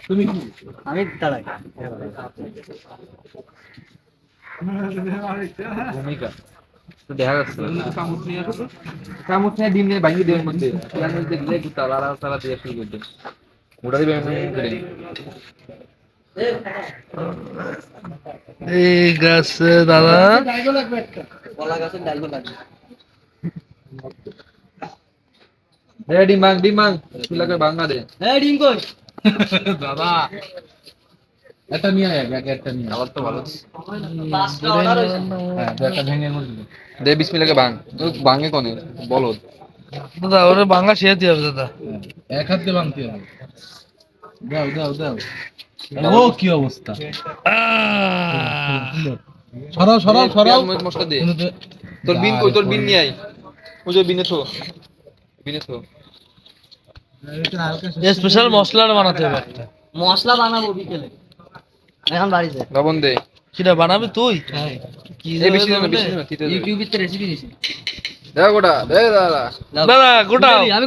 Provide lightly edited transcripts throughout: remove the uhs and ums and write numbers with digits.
তুমি আমি দাঁড়াই। ভূমিকা তো দেখা যাচ্ছে চামচ নিয়ে আসো তো। চামচ নিয়ে ডিম নিয়ে ভাঙিয়ে দেওয়ার মধ্যে পেঁয়াজ মধ্যে দিলে একটু তালা তালা দিয়ে শুরু করতে ওটা দিবে ঠিক আছে দাদা। কলা গাছের ডাইলও লাগবে। ডিম ভাঙ ডিম ভাঙ চুলাকে ভাঙা দে হ্যাঁ ডিম কই? দাদা একটা নিয়ে আয় একটা নিয়ে আবার তো ভালো পাঁচটা অর্ডার হয়েছে। হ্যাঁ একটা ভেঙে মধ্যে দে বিসমিল্লাহকে ভাঙ ভাঙে কোনে বলদ দাদা ওরে বাংলা শেখাতে হবে দাদা। এক হাত দিয়ে ভাঙতে হবে দাও দাও দাও ও কি অবস্থা সরাও সরাও সরাও মশলা দে তোর বিন কই তোর বিন নিয়ে আয় ওই যে বিনে থো বিনে থো স্পেশাল মশলা বানাতে হবে একটা। মশলা বানাবো বিকেলে, এখন বাড়িতে। লবণ দে কিটা বানাবি তুই? হ্যাঁ কি এই বেশি না বেশি না তিতে দে ইউটিউবে তো রেসিপি দিছি। দাও গোটা দে দাদা দাদা গোটা আমি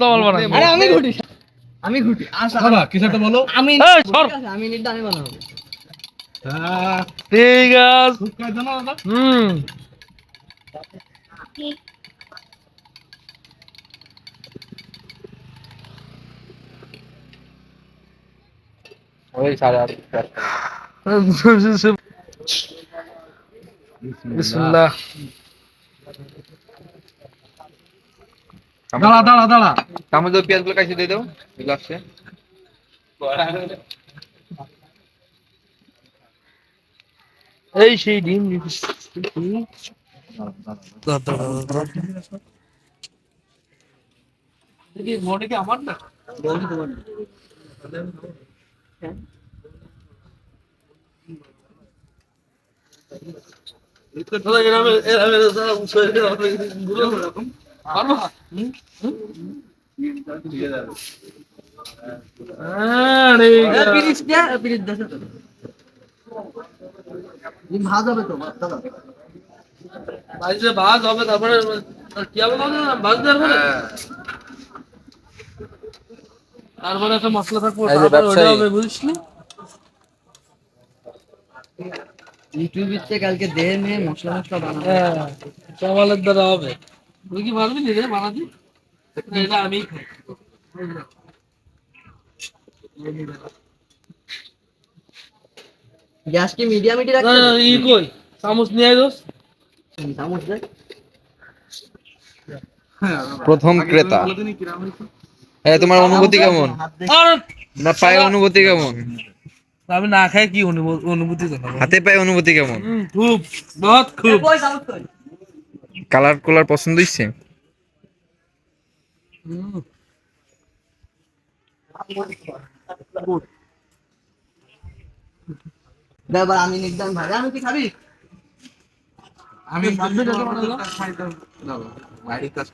তোমাল বানাবি। আরে আমি ঘুটি, আমি ঘুটি। আচ্ছা বাবা কিছু একটা বলো আমি এই, সর। ঠিক আছে, আমি নির্দান আমি বানাবো। ঠিক আছে। শুকায় দাও না দাদা হুম। ওই 8:30 বিসমিল্লাহ। দাঁড়া দাঁড়া দাঁড়া চামচ দিয়ে পেঁয়াজগুলো কাইছে দিয়ে দাও গ্লাসে এই সেই ডিম দাদা মনে কি আমার না বলি তোমার দাদা এরামে এরামে দাদা উঠে গুলো এরকম পারবা? আরে পিরিচ দে, পিরিচ দে। ডিম ভাজ হবে তো দাদা। ভাইজে ভাত হবে তারপরে কি হবে না ভাজ দেওয়ার পরে তারপরে একটা মশলা থাকবে এই যে তারপরে ওটা ব্যবসায়ী। হবে বুঝলি? ইউটিউবে তে কালকে দে নে মশলা মশলা বানাবো। হ্যাঁ চাওয়ালের দ্বারা হবে। তুই কি পারবি নি রে বানাতে? না, এটা আমি খাই। গ্যাস কি মিডিয়ামই রাখতে না, হবে? ই কই চামচ নিয়ে আয় দোস্ত। চামচ দে। প্রথম ক্রেতা হ্যাঁ তোমার অনুভূতি কেমন হাত দে। আরে না পায়ে অনুভূতি কেমন আমি না খাই কি অনুভূতি জানাবো? হাতে পায়ে অনুভূতি কেমন খুব বহুত খুব। কই চামচ কই? কালার কোলার পছন্দ হইছে দে এবার আমি নির্দান ভাই, আমি কি খাবি? আমি সামনে দেখো না, দাদা। বাইরে কাজ